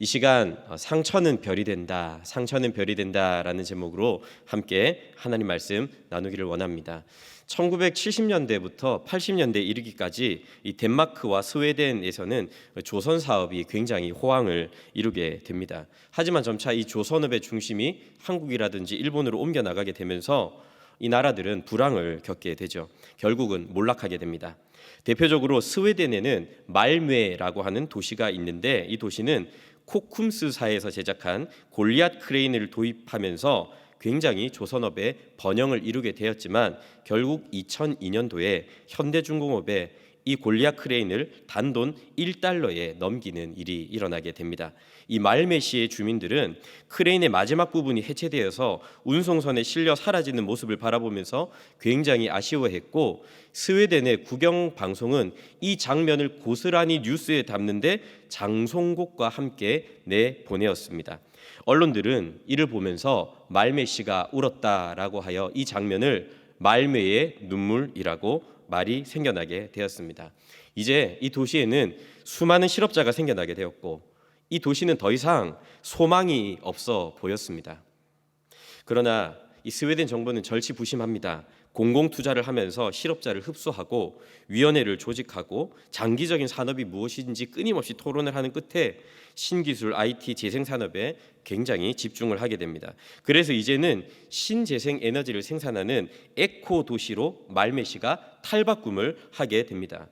이 시간 상처는 별이 된다, 상처는 별이 된다라는 제목으로 함께 하나님 말씀 나누기를 원합니다. 1970년대부터 80년대 이르기까지 이 덴마크와 스웨덴에서는 조선 사업이 굉장히 호황을 이루게 됩니다. 하지만 점차 이 조선업의 중심이 한국이라든지 일본으로 옮겨 나가게 되면서 이 나라들은 불황을 겪게 되죠. 결국은 몰락하게 됩니다. 대표적으로 스웨덴에는 말메라고 하는 도시가 있는데 이 도시는 코쿰스사에서 제작한 골리앗 크레인을 도입하면서 굉장히 조선업의 번영을 이루게 되었지만 결국 2002년도에 현대중공업에 이 골리앗 크레인을 단돈 1달러에 넘기는 일이 일어나게 됩니다. 이 말메시의 주민들은 크레인의 마지막 부분이 해체되어서 운송선에 실려 사라지는 모습을 바라보면서 굉장히 아쉬워했고, 스웨덴의 국영 방송은 이 장면을 고스란히 뉴스에 담는데 장송곡과 함께 내보내었습니다. 언론들은 이를 보면서 말메시가 울었다라고 하여 이 장면을 말메의 눈물이라고 말이 생겨나게 되었습니다. 이제 이 도시에는 수많은 실업자가 생겨나게 되었고 이 도시는 더 이상 소망이 없어 보였습니다. 그러나 이 스웨덴 정부는 절치부심합니다. 공공투자를 하면서 실업자를 흡수하고 위원회를 조직하고 장기적인 산업이 무엇인지 끊임없이 토론을 하는 끝에 신기술, IT, 재생산업에 굉장히 집중을 하게 됩니다. 그래서 이제는 신재생 에너지를 생산하는 에코 도시로 말메시가 탈바꿈을 하게 됩니다.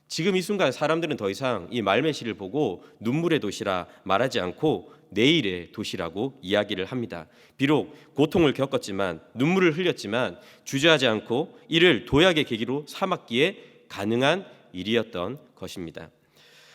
지금 이 순간 사람들은 더 이상 이 말메시를 보고 눈물의 도시라 말하지 않고 내일의 도시라고 이야기를 합니다. 비록 고통을 겪었지만 눈물을 흘렸지만 주저하지 않고 이를 도약의 계기로 삼았기에 가능한 일이었던 것입니다.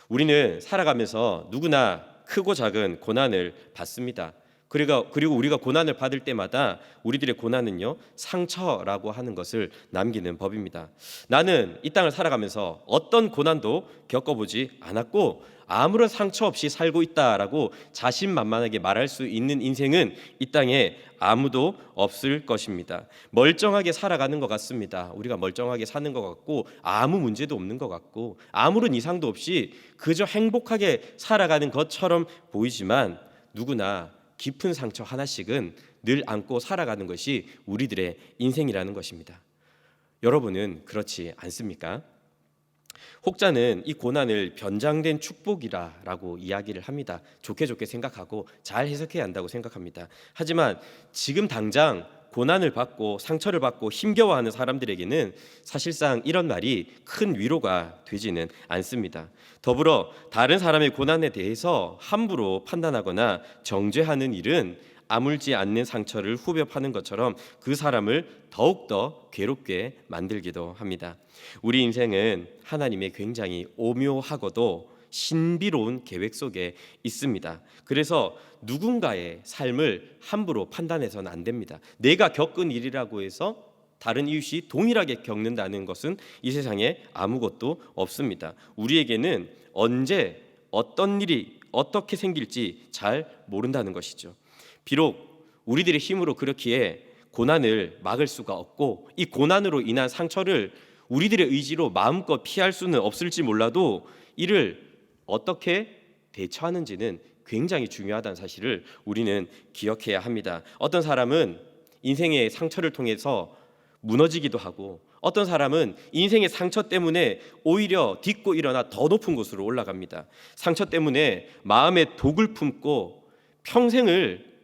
우리는 살아가면서 누구나 크고 작은 고난을 받습니다. 그리고 우리가 고난을 받을 때마다 우리들의 고난은요, 상처라고 하는 것을 남기는 법입니다. 나는 이 땅을 살아가면서 어떤 고난도 겪어보지 않았고 아무런 상처 없이 살고 있다라고 자신만만하게 말할 수 있는 인생은 이 땅에 아무도 없을 것입니다. 멀쩡하게 살아가는 것 같습니다. 우리가 멀쩡하게 사는 것 같고 아무 문제도 없는 것 같고 아무런 이상도 없이 그저 행복하게 살아가는 것처럼 보이지만 누구나 깊은 상처 하나씩은 늘 안고 살아가는 것이 우리들의 인생이라는 것입니다. 여러분은 그렇지 않습니까? 혹자는 이 고난을 변장된 축복이라고 이야기를 합니다. 좋게 생각하고 잘 해석해야 한다고 생각합니다. 하지만 지금 당장 고난을 받고 상처를 받고 힘겨워하는 사람들에게는 사실상 이런 말이 큰 위로가 되지는 않습니다. 더불어 다른 사람의 고난에 대해서 함부로 판단하거나 정죄하는 일은 아물지 않는 상처를 후벼 파는 것처럼 그 사람을 더욱더 괴롭게 만들기도 합니다. 우리 인생은 하나님의 굉장히 오묘하고도 신비로운 계획 속에 있습니다. 그래서 누군가의 삶을 함부로 판단해서는 안 됩니다. 내가 겪은 일이라고 해서 다른 이웃이 동일하게 겪는다는 것은 이 세상에 아무것도 없습니다. 우리에게는 언제 어떤 일이 어떻게 생길지 잘 모른다는 것이죠. 비록 우리들의 힘으로 그렇기에 고난을 막을 수가 없고 이 고난으로 인한 상처를 우리들의 의지로 마음껏 피할 수는 없을지 몰라도 이를 어떻게 대처하는지는 굉장히 중요하다는 사실을 우리는 기억해야 합니다. 어떤 사람은 인생의 상처를 통해서 무너지기도 하고 어떤 사람은 인생의 상처 때문에 오히려 딛고 일어나 더 높은 곳으로 올라갑니다. 상처 때문에 마음에 독을 품고 평생을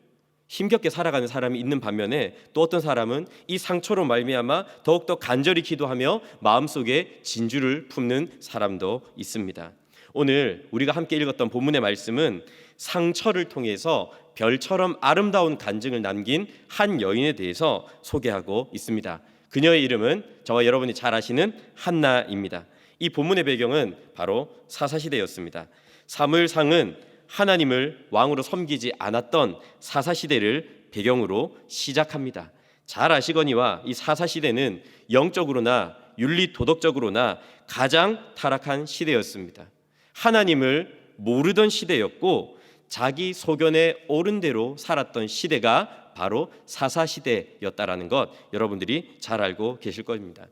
힘겹게 살아가는 사람이 있는 반면에 또 어떤 사람은 이 상처로 말미암아 더욱더 간절히 기도하며 마음속에 진주를 품는 사람도 있습니다. 오늘 우리가 함께 읽었던 본문의 말씀은 상처를 통해서 별처럼 아름다운 간증을 남긴 한 여인에 대해서 소개하고 있습니다. 그녀의 이름은 저와 여러분이 잘 아시는 한나입니다. 이 본문의 배경은 바로 사사시대였습니다. 사무엘상은 하나님을 왕으로 섬기지 않았던 사사시대를 배경으로 시작합니다. 잘 아시거니와 이 사사시대는 영적으로나 윤리 도덕적으로나 가장 타락한 시대였습니다. 하나님을 모르던 시대였고 자기 소견에 옳은 대로 살았던 시대가 바로 사사시대였다라는 것 여러분들이 잘 알고 계실 겁니다.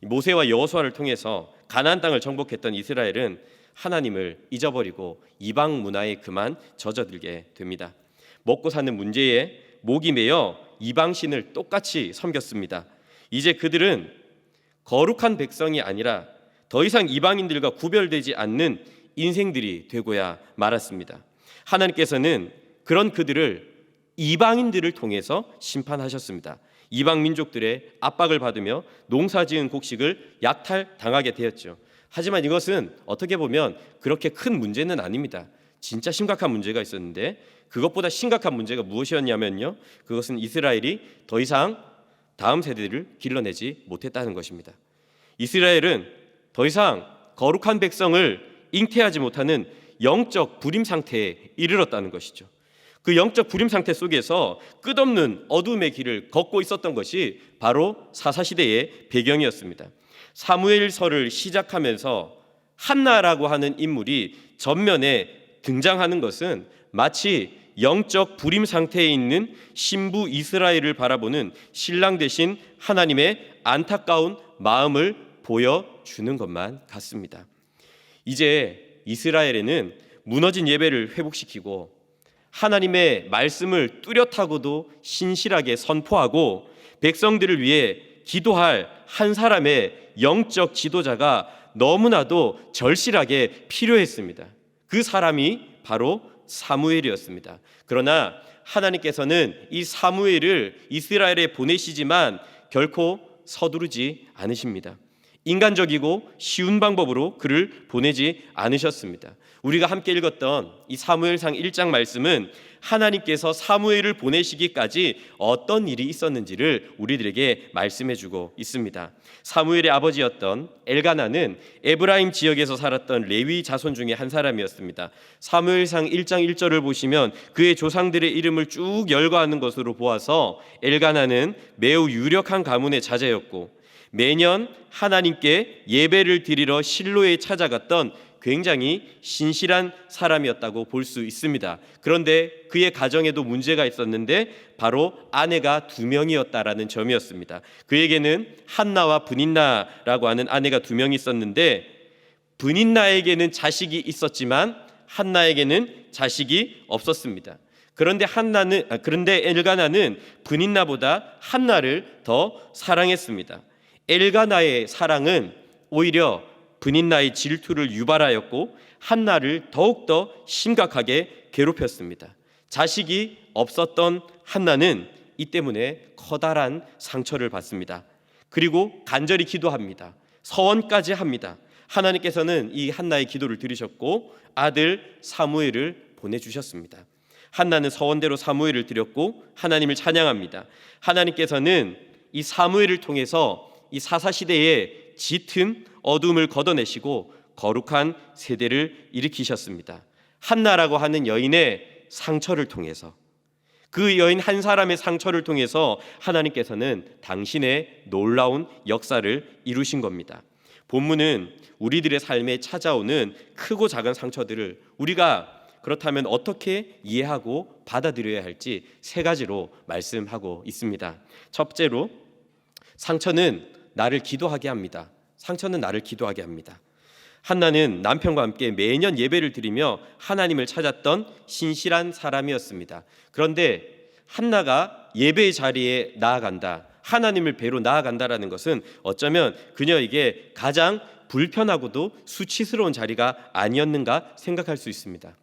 모세와 여호수아를 통해서 가나안 땅을 정복했던 이스라엘은 하나님을 잊어버리고 이방 문화에 그만 젖어들게 됩니다. 먹고 사는 문제에 목이 메어 이방 신을 똑같이 섬겼습니다. 이제 그들은 거룩한 백성이 아니라 더 이상 이방인들과 구별되지 않는 인생들이 되고야 말았습니다. 하나님께서는 그런 그들을 이방인들을 통해서 심판하셨습니다. 이방 민족들의 압박을 받으며 농사지은 곡식을 약탈당하게 되었죠. 하지만 이것은 어떻게 보면 그렇게 큰 문제는 아닙니다. 진짜 심각한 문제가 있었는데 그것보다 심각한 문제가 무엇이었냐면요, 그것은 이스라엘이 더 이상 다음 세대를 길러내지 못했다는 것입니다. 이스라엘은 더 이상 거룩한 백성을 잉태하지 못하는 영적 불임 상태에 이르렀다는 것이죠. 그 영적 불임 상태 속에서 끝없는 어둠의 길을 걷고 있었던 것이 바로 사사시대의 배경이었습니다. 사무엘서를 시작하면서 한나라고 하는 인물이 전면에 등장하는 것은 마치 영적 불임 상태에 있는 신부 이스라엘을 바라보는 신랑 되신 하나님의 안타까운 마음을 보여주는 것만 같습니다. 이제 이스라엘에는 무너진 예배를 회복시키고 하나님의 말씀을 뚜렷하고도 신실하게 선포하고 백성들을 위해 기도할 한 사람의 영적 지도자가 너무나도 절실하게 필요했습니다. 그 사람이 바로 사무엘이었습니다. 그러나 하나님께서는 이 사무엘을 이스라엘에 보내시지만 결코 서두르지 않으십니다. 인간적이고 쉬운 방법으로 그를 보내지 않으셨습니다. 우리가 함께 읽었던 이 사무엘상 1장 말씀은 하나님께서 사무엘을 보내시기까지 어떤 일이 있었는지를 우리들에게 말씀해주고 있습니다. 사무엘의 아버지였던 엘가나는 에브라임 지역에서 살았던 레위 자손 중에 한 사람이었습니다. 사무엘상 1장 1절을 보시면 그의 조상들의 이름을 쭉 열거하는 것으로 보아서 엘가나는 매우 유력한 가문의 자제였고 매년 하나님께 예배를 드리러 실로에 찾아갔던 굉장히 신실한 사람이었다고 볼 수 있습니다. 그런데 그의 가정에도 문제가 있었는데 바로 아내가 2명이었다라는 점이었습니다. 그에게는 한나와 브닌나라고 하는 아내가 2명이 있었는데 브닌나에게는 자식이 있었지만 한나에게는 자식이 없었습니다. 그런데 엘가나는 브닌나보다 한나를 더 사랑했습니다. 엘가나의 사랑은 오히려 브닌나의 질투를 유발하였고 한나를 더욱더 심각하게 괴롭혔습니다. 자식이 없었던 한나는 이 때문에 커다란 상처를 받습니다. 그리고 간절히 기도합니다. 서원까지 합니다. 하나님께서는 이 한나의 기도를 들으셨고 아들 사무엘을 보내주셨습니다. 한나는 서원대로 사무엘을 드렸고 하나님을 찬양합니다. 하나님께서는 이 사무엘을 통해서 이 사사시대의 짙은 어둠을 걷어내시고 거룩한 세대를 일으키셨습니다. 한나라고 하는 여인의 상처를 통해서, 그 여인 한 사람의 상처를 통해서 하나님께서는 당신의 놀라운 역사를 이루신 겁니다. 본문은 우리들의 삶에 찾아오는 크고 작은 상처들을 우리가 그렇다면 어떻게 이해하고 받아들여야 할지 3가지로 말씀하고 있습니다. 첫째로, 상처는 나를 기도하게 합니다. 상처는 나를 기도하게 합니다. 한나는 남편과 함께 매년 예배를 드리며 하나님을 찾았던 신실한 사람이었습니다. 그런데 한나가 예배의 자리에 나아간다, 하나님을 뵈러 나아간다라는 것은 어쩌면 그녀에게 가장 불편하고도 수치스러운 자리가 아니었는가 생각할 수 있습니다.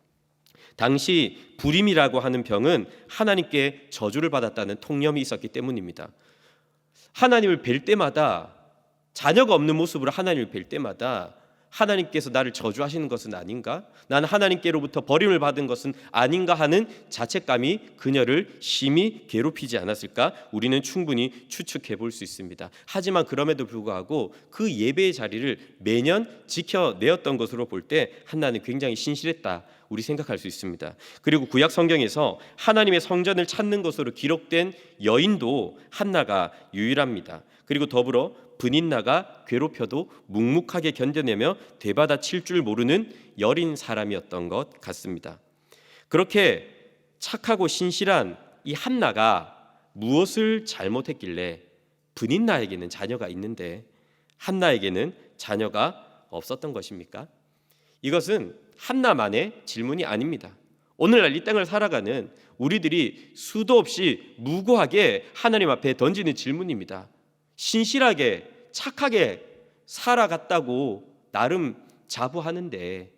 당시 불임이라고 하는 병은 하나님께 저주를 받았다는 통념이 있었기 때문입니다. 하나님을 뵐 때마다, 자녀가 없는 모습으로 하나님을 뵐 때마다 하나님께서 나를 저주하시는 것은 아닌가? 나는 하나님께로부터 버림을 받은 것은 아닌가 하는 자책감이 그녀를 심히 괴롭히지 않았을까? 우리는 충분히 추측해 볼 수 있습니다. 하지만 그럼에도 불구하고 그 예배의 자리를 매년 지켜내었던 것으로 볼 때 한나는 굉장히 신실했다, 우리 생각할 수 있습니다. 그리고 구약 성경에서 하나님의 성전을 찾는 것으로 기록된 여인도 한나가 유일합니다. 그리고 더불어 브닌나가 괴롭혀도 묵묵하게 견뎌내며 되받아 칠 줄 모르는 여린 사람이었던 것 같습니다. 그렇게 착하고 신실한 이 한나가 무엇을 잘못했길래 브닌나에게는 자녀가 있는데 한나에게는 자녀가 없었던 것입니까? 이것은 한나만의 질문이 아닙니다. 오늘날 이 땅을 살아가는 우리들이 수도 없이 무고하게 하나님 앞에 던지는 질문입니다. 신실하게 착하게 살아갔다고 나름 자부하는데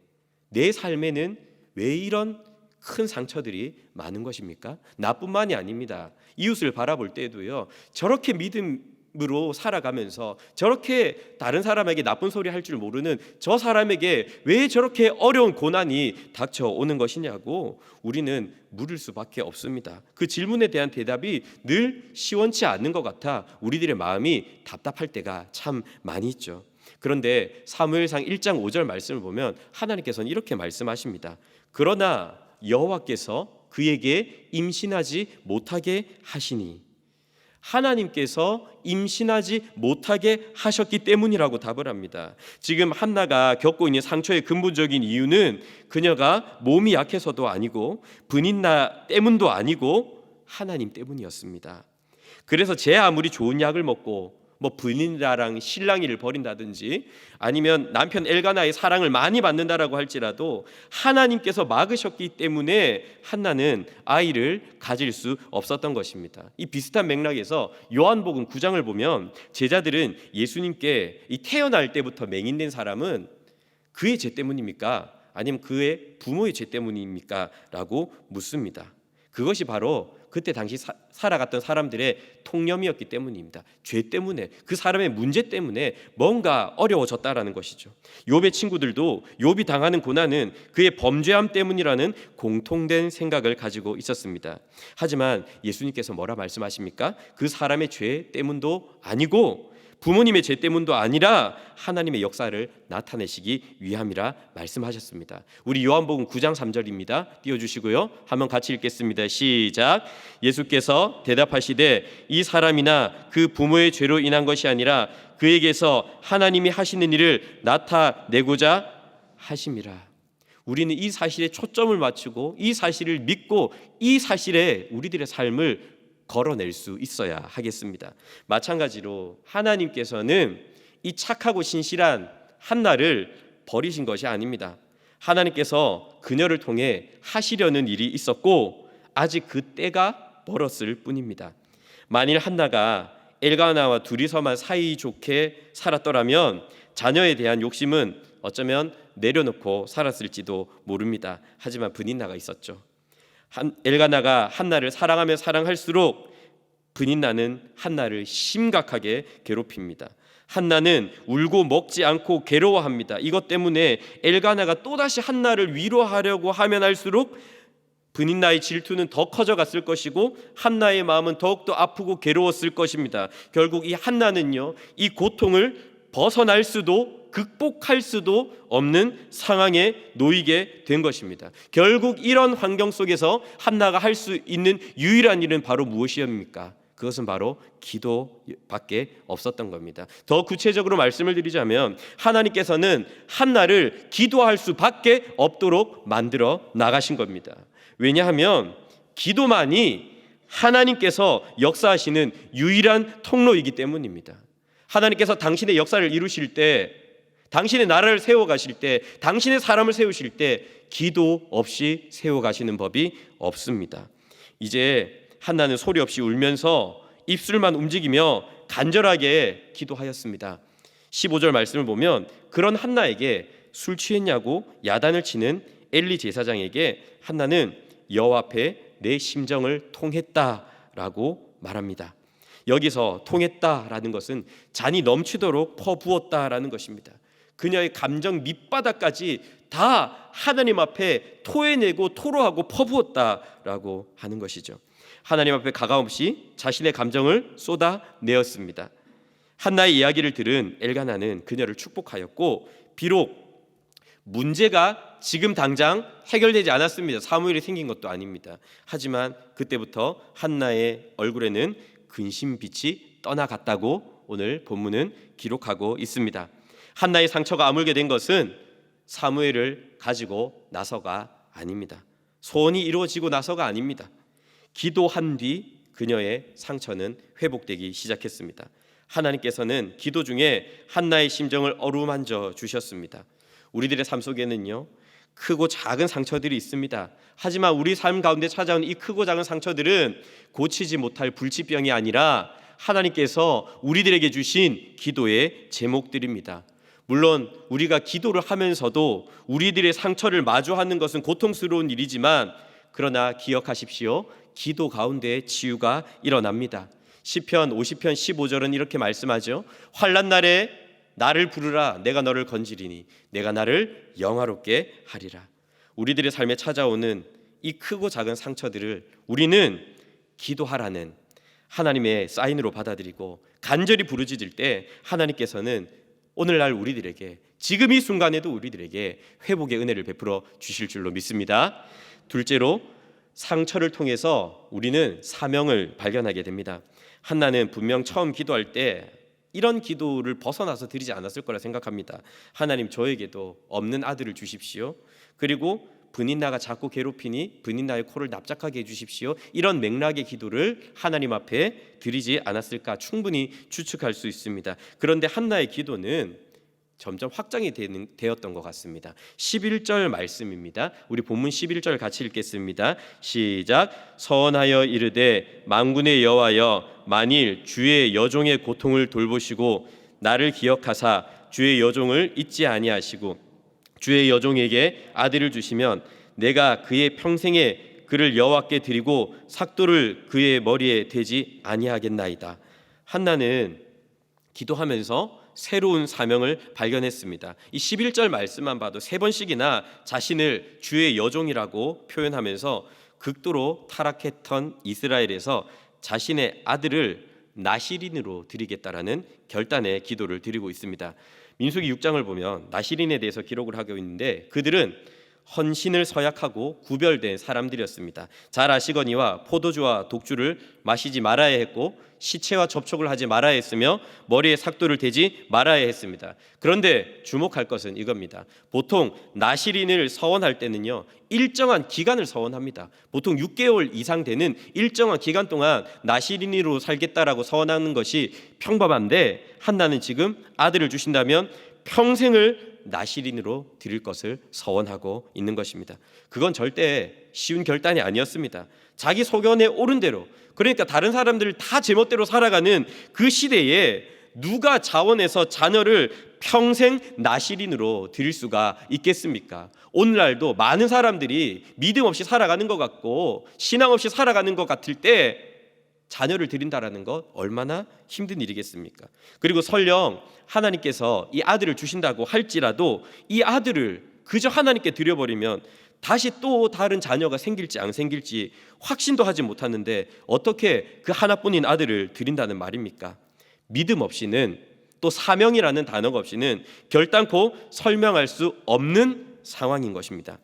내 삶에는 왜 이런 큰 상처들이 많은 것입니까? 나뿐만이 아닙니다. 이웃을 바라볼 때도요, 저렇게 믿음으로 살아가면서 저렇게 다른 사람에게 나쁜 소리 할 줄 모르는 저 사람에게 왜 저렇게 어려운 고난이 닥쳐오는 것이냐고 우리는 물을 수밖에 없습니다. 그 질문에 대한 대답이 늘 시원치 않는 것 같아 우리들의 마음이 답답할 때가 참 많이 있죠. 그런데 사무엘상 1장 5절 말씀을 보면 하나님께서는 이렇게 말씀하십니다. 그러나 여호와께서 그에게 임신하지 못하게 하시니, 하나님께서 임신하지 못하게 하셨기 때문이라고 답을 합니다. 지금 한나가 겪고 있는 상처의 근본적인 이유는 그녀가 몸이 약해서도 아니고 분인나 때문도 아니고 하나님 때문이었습니다. 그래서 제 아무리 좋은 약을 먹고 분인나랑 실랑이를 벌인다든지 아니면 남편 엘가나의 사랑을 많이 받는다라고 할지라도 하나님께서 막으셨기 때문에 한나는 아이를 가질 수 없었던 것입니다. 이 비슷한 맥락에서 요한복음 9장을 보면 제자들은 예수님께 이 태어날 때부터 맹인된 사람은 그의 죄 때문입니까? 아니면 그의 부모의 죄 때문입니까? 라고 묻습니다. 그것이 바로 그때 당시 살아갔던 사람들의 통념이었기 때문입니다. 죄 때문에, 그 사람의 문제 때문에 뭔가 어려워졌다라는 것이죠. 욥의 친구들도 욥이 당하는 고난은 그의 범죄함 때문이라는 공통된 생각을 가지고 있었습니다. 하지만 예수님께서 뭐라 말씀하십니까? 그 사람의 죄 때문도 아니고 부모님의 죄 때문도 아니라 하나님의 역사를 나타내시기 위함이라 말씀하셨습니다. 우리 요한복음 9장 3절입니다. 띄워주시고요. 한번 같이 읽겠습니다. 시작. 예수께서 대답하시되 이 사람이나 그 부모의 죄로 인한 것이 아니라 그에게서 하나님이 하시는 일을 나타내고자 하심이라. 우리는 이 사실에 초점을 맞추고 이 사실을 믿고 이 사실에 우리들의 삶을 걸어낼 수 있어야 하겠습니다. 마찬가지로 하나님께서는 이 착하고 신실한 한나를 버리신 것이 아닙니다. 하나님께서 그녀를 통해 하시려는 일이 있었고 아직 그 때가 멀었을 뿐입니다. 만일 한나가 엘가나와 둘이서만 사이좋게 살았더라면 자녀에 대한 욕심은 어쩌면 내려놓고 살았을지도 모릅니다. 하지만 분인나가 있었죠. 엘가나가 한나를 사랑하면 사랑할수록 분인나는 한나를 심각하게 괴롭힙니다. 한나는 울고 먹지 않고 괴로워합니다. 이것 때문에 엘가나가 또다시 한나를 위로하려고 하면 할수록 분인나의 질투는 더 커져갔을 것이고 한나의 마음은 더욱더 아프고 괴로웠을 것입니다. 결국 이 한나는요, 이 고통을 벗어날 수도 극복할 수도 없는 상황에 놓이게 된 것입니다. 결국 이런 환경 속에서 한나가 할 수 있는 유일한 일은 바로 무엇이옵니까? 그것은 바로 기도밖에 없었던 겁니다. 더 구체적으로 말씀을 드리자면 하나님께서는 한나를 기도할 수밖에 없도록 만들어 나가신 겁니다. 왜냐하면 기도만이 하나님께서 역사하시는 유일한 통로이기 때문입니다. 하나님께서 당신의 역사를 이루실 때, 당신의 나라를 세워가실 때, 당신의 사람을 세우실 때 기도 없이 세워가시는 법이 없습니다. 이제 한나는 소리 없이 울면서 입술만 움직이며 간절하게 기도하였습니다. 15절 말씀을 보면 그런 한나에게 술 취했냐고 야단을 치는 엘리 제사장에게 한나는 여호와 앞에 내 심정을 통했다라고 말합니다. 여기서 통했다라는 것은 잔이 넘치도록 퍼부었다라는 것입니다. 그녀의 감정 밑바닥까지 다 하나님 앞에 토해내고 토로하고 퍼부었다라고 하는 것이죠. 하나님 앞에 가감없이 자신의 감정을 쏟아내었습니다. 한나의 이야기를 들은 엘가나는 그녀를 축복하였고 비록 문제가 지금 당장 해결되지 않았습니다. 사무엘이 생긴 것도 아닙니다. 하지만 그때부터 한나의 얼굴에는 근심빛이 떠나갔다고 오늘 본문은 기록하고 있습니다. 한나의 상처가 아물게 된 것은 사무엘을 가지고 나서가 아닙니다. 소원이 이루어지고 나서가 아닙니다. 기도한 뒤 그녀의 상처는 회복되기 시작했습니다. 하나님께서는 기도 중에 한나의 심정을 어루만져 주셨습니다. 우리들의 삶 속에는요, 크고 작은 상처들이 있습니다. 하지만 우리 삶 가운데 찾아온 이 크고 작은 상처들은 고치지 못할 불치병이 아니라 하나님께서 우리들에게 주신 기도의 제목들입니다. 물론 우리가 기도를 하면서도 우리들의 상처를 마주하는 것은 고통스러운 일이지만, 그러나 기억하십시오. 기도 가운데 치유가 일어납니다. 시편 50편 15절은 이렇게 말씀하죠. 환난 날에 나를 부르라. 내가 너를 건지리니 내가 나를 영화롭게 하리라. 우리들의 삶에 찾아오는 이 크고 작은 상처들을 우리는 기도하라는 하나님의 사인으로 받아들이고 간절히 부르짖을 때 하나님께서는 오늘날 우리들에게, 지금 이 순간에도 우리들에게 회복의 은혜를 베풀어 주실 줄로 믿습니다. 둘째로, 상처를 통해서 우리는 사명을 발견하게 됩니다. 한나는 분명 처음 기도할 때 이런 기도를 벗어나서 드리지 않았을 거라 생각합니다. 하나님, 저에게도 없는 아들을 주십시오. 그리고 브닌나가 자꾸 괴롭히니 브닌나의 코를 납작하게 해주십시오. 이런 맥락의 기도를 하나님 앞에 드리지 않았을까 충분히 추측할 수 있습니다. 그런데 한나의 기도는 점점 확장이 되었던 것 같습니다. 11절 말씀입니다. 우리 본문 11절 같이 읽겠습니다. 시작. 서원하여 이르되 만군의 여호와여, 만일 주의 여종의 고통을 돌보시고 나를 기억하사 주의 여종을 잊지 아니하시고 주의 여종에게 아들을 주시면 내가 그의 평생에 그를 여호와께 드리고 삭도를 그의 머리에 대지 아니하겠나이다. 한나는 기도하면서 새로운 사명을 발견했습니다. 이 11절 말씀만 봐도 3번씩이나 자신을 주의 여종이라고 표현하면서 극도로 타락했던 이스라엘에서 자신의 아들을 나시린으로 드리겠다라는 결단의 기도를 드리고 있습니다. 민수기 6장을 보면 나시린에 대해서 기록을 하고 있는데, 그들은 헌신을 서약하고 구별된 사람들이었습니다. 잘 아시거니와 포도주와 독주를 마시지 말아야 했고 시체와 접촉을 하지 말아야 했으며 머리에 삭도를 대지 말아야 했습니다. 그런데 주목할 것은 이겁니다. 보통 나시린을 서원할 때는요, 일정한 기간을 서원합니다. 보통 6개월 이상 되는 일정한 기간 동안 나시린으로 살겠다라고 서원하는 것이 평범한데, 한나는 지금 아들을 주신다면 평생을 나시린으로 드릴 것을 서원하고 있는 것입니다. 그건 절대 쉬운 결단이 아니었습니다. 자기 소견에 옳은 대로, 그러니까 다른 사람들을 다 제멋대로 살아가는 그 시대에 누가 자원해서 자녀를 평생 나시린으로 드릴 수가 있겠습니까? 오늘날도 많은 사람들이 믿음 없이 살아가는 것 같고 신앙 없이 살아가는 것 같을 때 자녀를 드린다라는 것 얼마나 힘든 일이겠습니까? 그리고 설령 하나님께서 이 아들을 주신다고 할지라도 이 아들을 그저 하나님께 드려버리면 다시 또 다른 자녀가 생길지 안 생길지 확신도 하지 못하는데 어떻게 그 하나뿐인 아들을 드린다는 말입니까? 믿음 없이는, 또 사명이라는 단어가 없이는 결단코 설명할 수 없는 상황인 것입니다.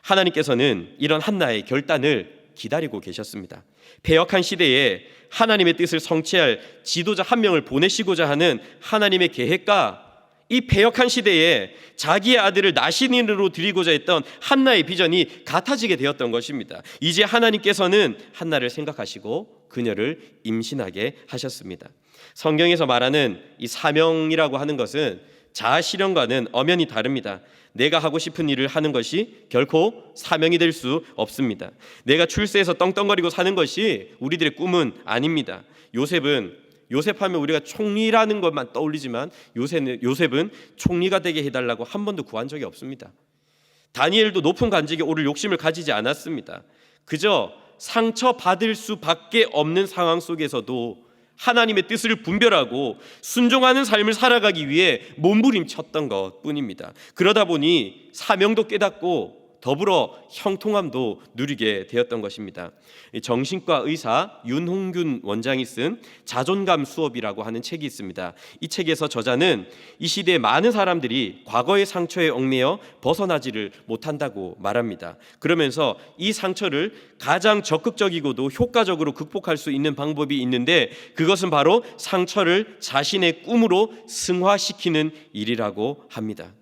하나님께서는 이런 한나의 결단을 기다리고 계셨습니다. 패역한 시대에 하나님의 뜻을 성취할 지도자 한 명을 보내시고자 하는 하나님의 계획과 이 패역한 시대에 자기의 아들을 나시린으로 드리고자 했던 한나의 비전이 같아지게 되었던 것입니다. 이제 하나님께서는 한나를 생각하시고 그녀를 임신하게 하셨습니다. 성경에서 말하는 이 사명이라고 하는 것은 자아실현과는 엄연히 다릅니다. 내가 하고 싶은 일을 하는 것이 결코 사명이 될 수 없습니다. 내가 출세해서 떵떵거리고 사는 것이 우리들의 꿈은 아닙니다. 요셉하면 우리가 총리라는 것만 떠올리지만 요셉은 총리가 되게 해달라고 한 번도 구한 적이 없습니다. 다니엘도 높은 관직에 오를 욕심을 가지지 않았습니다. 그저 상처받을 수밖에 없는 상황 속에서도 하나님의 뜻을 분별하고 순종하는 삶을 살아가기 위해 몸부림쳤던 것뿐입니다. 그러다 보니 사명도 깨닫고 더불어 형통함도 누리게 되었던 것입니다. 정신과 의사 윤홍균 원장이 쓴 자존감 수업이라고 하는 책이 있습니다. 이 책에서 저자는 이 시대에 많은 사람들이 과거의 상처에 얽매여 벗어나지를 못한다고 말합니다. 그러면서 이 상처를 가장 적극적이고도 효과적으로 극복할 수 있는 방법이 있는데, 그것은 바로 상처를 자신의 꿈으로 승화시키는 일이라고 합니다.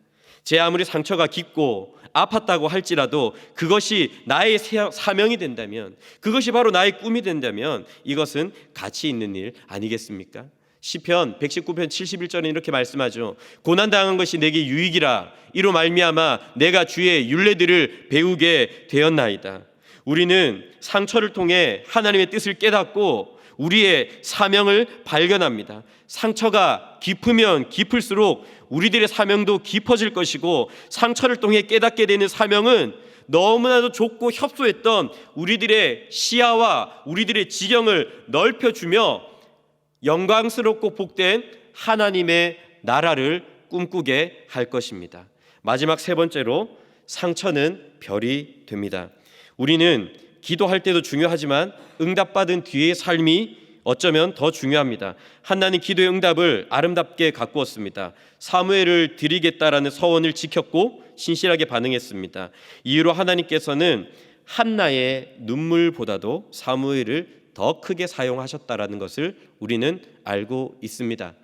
제 아무리 상처가 깊고 아팠다고 할지라도 그것이 나의 사명이 된다면, 그것이 바로 나의 꿈이 된다면 이것은 가치 있는 일 아니겠습니까? 시편 119편 71절에 이렇게 말씀하죠. 고난당한 것이 내게 유익이라. 이로 말미암아 내가 주의 율례들을 배우게 되었나이다. 우리는 상처를 통해 하나님의 뜻을 깨닫고 우리의 사명을 발견합니다. 상처가 깊으면 깊을수록 우리들의 사명도 깊어질 것이고, 상처를 통해 깨닫게 되는 사명은 너무나도 좁고 협소했던 우리들의 시야와 우리들의 지경을 넓혀주며 영광스럽고 복된 하나님의 나라를 꿈꾸게 할 것입니다. 마지막 세 번째로, 상처는 별이 됩니다. 우리는 기도할 때도 중요하지만 응답받은 뒤의 삶이 어쩌면 더 중요합니다. 한나는 기도의 응답을 아름답게 가꾸었습니다. 사무엘을 드리겠다라는 서원을 지켰고 신실하게 반응했습니다. 이후로 하나님께서는 한나의 눈물보다도 사무엘을 더 크게 사용하셨다라는 것을 우리는 알고 있습니다.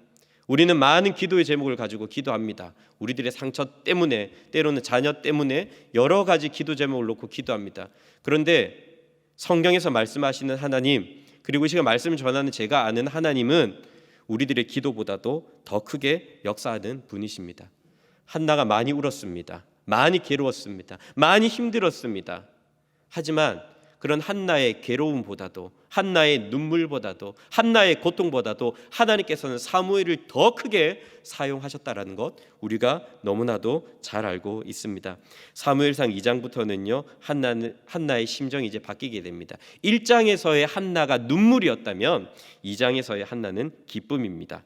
우리는 많은 기도의 제목을 가지고 기도합니다. 우리들의 상처 때문에, 때로는 자녀 때문에 여러 가지 기도 제목을 놓고 기도합니다. 그런데 성경에서 말씀하시는 하나님, 그리고 이 시간 말씀을 전하는 제가 아는 하나님은 우리들의 기도보다도 더 크게 역사하는 분이십니다. 한나가 많이 울었습니다. 많이 괴로웠습니다. 많이 힘들었습니다. 하지만 그런 한나의 괴로움보다도, 한나의 눈물보다도, 한나의 고통보다도 하나님께서는 사무엘을 더 크게 사용하셨다라는 것, 우리가 너무나도 잘 알고 있습니다. 사무엘상 2장부터는요 한나의 심정이 이제 바뀌게 됩니다. 1장에서의 한나가 눈물이었다면 2장에서의 한나는 기쁨입니다.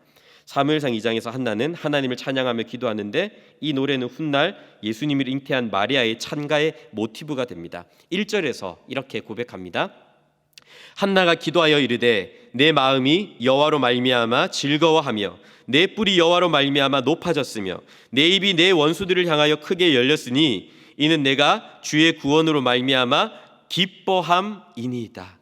사무엘상 2장에서 한나는 하나님을 찬양하며 기도하는데, 이 노래는 훗날 예수님을 잉태한 마리아의 찬가의 모티브가 됩니다. 1절에서 이렇게 고백합니다. 한나가 기도하여 이르되 내 마음이 여호와로 말미암아 즐거워하며 내 뿔이 여호와로 말미암아 높아졌으며 내 입이 내 원수들을 향하여 크게 열렸으니 이는 내가 주의 구원으로 말미암아 기뻐함이니이다.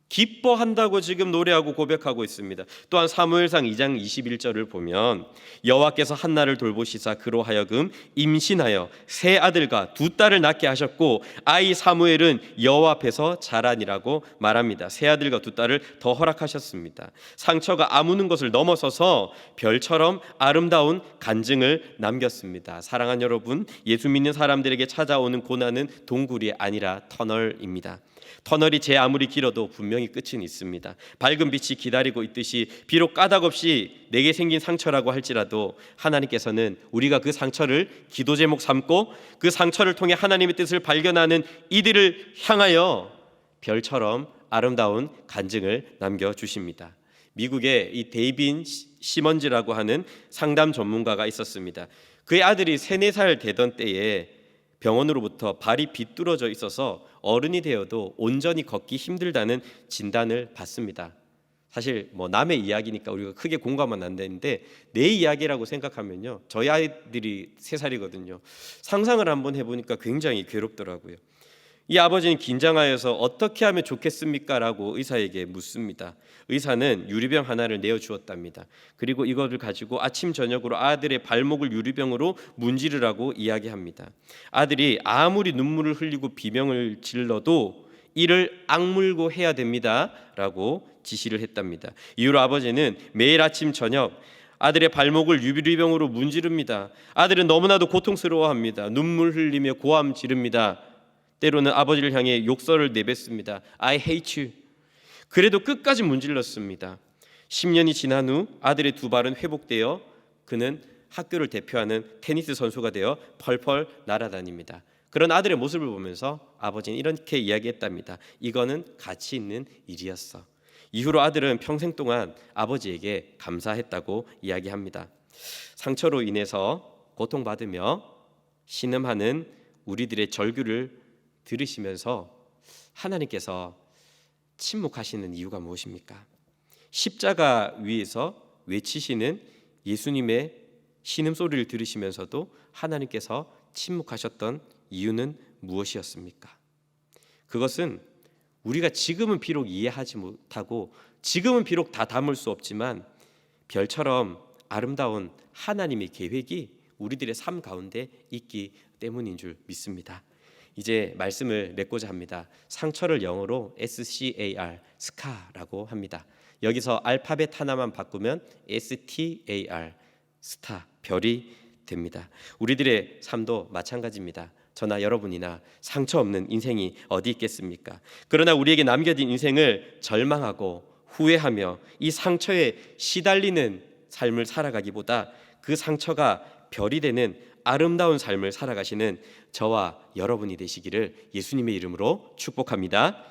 기뻐한다고 지금 노래하고 고백하고 있습니다. 또한 사무엘상 2장 21절을 보면 여호와께서 한나를 돌보시사 그로 하여금 임신하여 세 아들과 두 딸을 낳게 하셨고 아이 사무엘은 여호와 앞에서 자라니라고 말합니다. 세 아들과 두 딸을 더 허락하셨습니다. 상처가 아무는 것을 넘어서서 별처럼 아름다운 간증을 남겼습니다. 사랑하는 여러분, 예수 믿는 사람들에게 찾아오는 고난은 동굴이 아니라 터널입니다. 터널이 제 아무리 길어도 분명히 끝은 있습니다. 밝은 빛이 기다리고 있듯이 비록 까닭없이 내게 생긴 상처라고 할지라도 하나님께서는 우리가 그 상처를 기도 제목 삼고 그 상처를 통해 하나님의 뜻을 발견하는 이들을 향하여 별처럼 아름다운 간증을 남겨주십니다. 미국에 이 데이빈 시먼즈라고 하는 상담 전문가가 있었습니다. 그의 아들이 3, 4살 되던 때에 병원으로부터 발이 비뚤어져 있어서 어른이 되어도 온전히 걷기 힘들다는 진단을 받습니다. 사실 남의 이야기니까 우리가 크게 공감은 안 되는데, 내 이야기라고 생각하면요, 저희 아이들이 3살이거든요. 상상을 한번 해보니까 굉장히 괴롭더라고요. 이 아버지는 긴장하여서 어떻게 하면 좋겠습니까? 라고 의사에게 묻습니다. 의사는 유리병 하나를 내어주었답니다. 그리고 이것을 가지고 아침 저녁으로 아들의 발목을 유리병으로 문지르라고 이야기합니다. 아들이 아무리 눈물을 흘리고 비명을 질러도 이를 악물고 해야 됩니다 라고 지시를 했답니다. 이후로 아버지는 매일 아침 저녁 아들의 발목을 유리병으로 문지릅니다. 아들은 너무나도 고통스러워합니다. 눈물 흘리며 고함 지릅니다. 때로는 아버지를 향해 욕설을 내뱉습니다. I hate you. 그래도 끝까지 문질렀습니다. 10년이 지난 후 아들의 두 발은 회복되어 그는 학교를 대표하는 테니스 선수가 되어 펄펄 날아다닙니다. 그런 아들의 모습을 보면서 아버지는 이렇게 이야기했답니다. 이거는 가치 있는 일이었어. 이후로 아들은 평생 동안 아버지에게 감사했다고 이야기합니다. 상처로 인해서 고통받으며 신음하는 우리들의 절규를 들으시면서 하나님께서 침묵하시는 이유가 무엇입니까? 십자가 위에서 외치시는 예수님의 신음소리를 들으시면서도 하나님께서 침묵하셨던 이유는 무엇이었습니까? 그것은 우리가 지금은 비록 이해하지 못하고 지금은 비록 다 담을 수 없지만 별처럼 아름다운 하나님의 계획이 우리들의 삶 가운데 있기 때문인 줄 믿습니다. 이제 말씀을 맺고자 합니다. 상처를 영어로 SCAR, 스카라고 합니다. 여기서 알파벳 하나만 바꾸면 STAR, 스타, 별이 됩니다. 우리들의 삶도 마찬가지입니다. 저나 여러분이나 상처 없는 인생이 어디 있겠습니까? 그러나 우리에게 남겨진 인생을 절망하고 후회하며 이 상처에 시달리는 삶을 살아가기보다 그 상처가 별이 되는 아름다운 삶을 살아가시는 저와 여러분이 되시기를 예수님의 이름으로 축복합니다.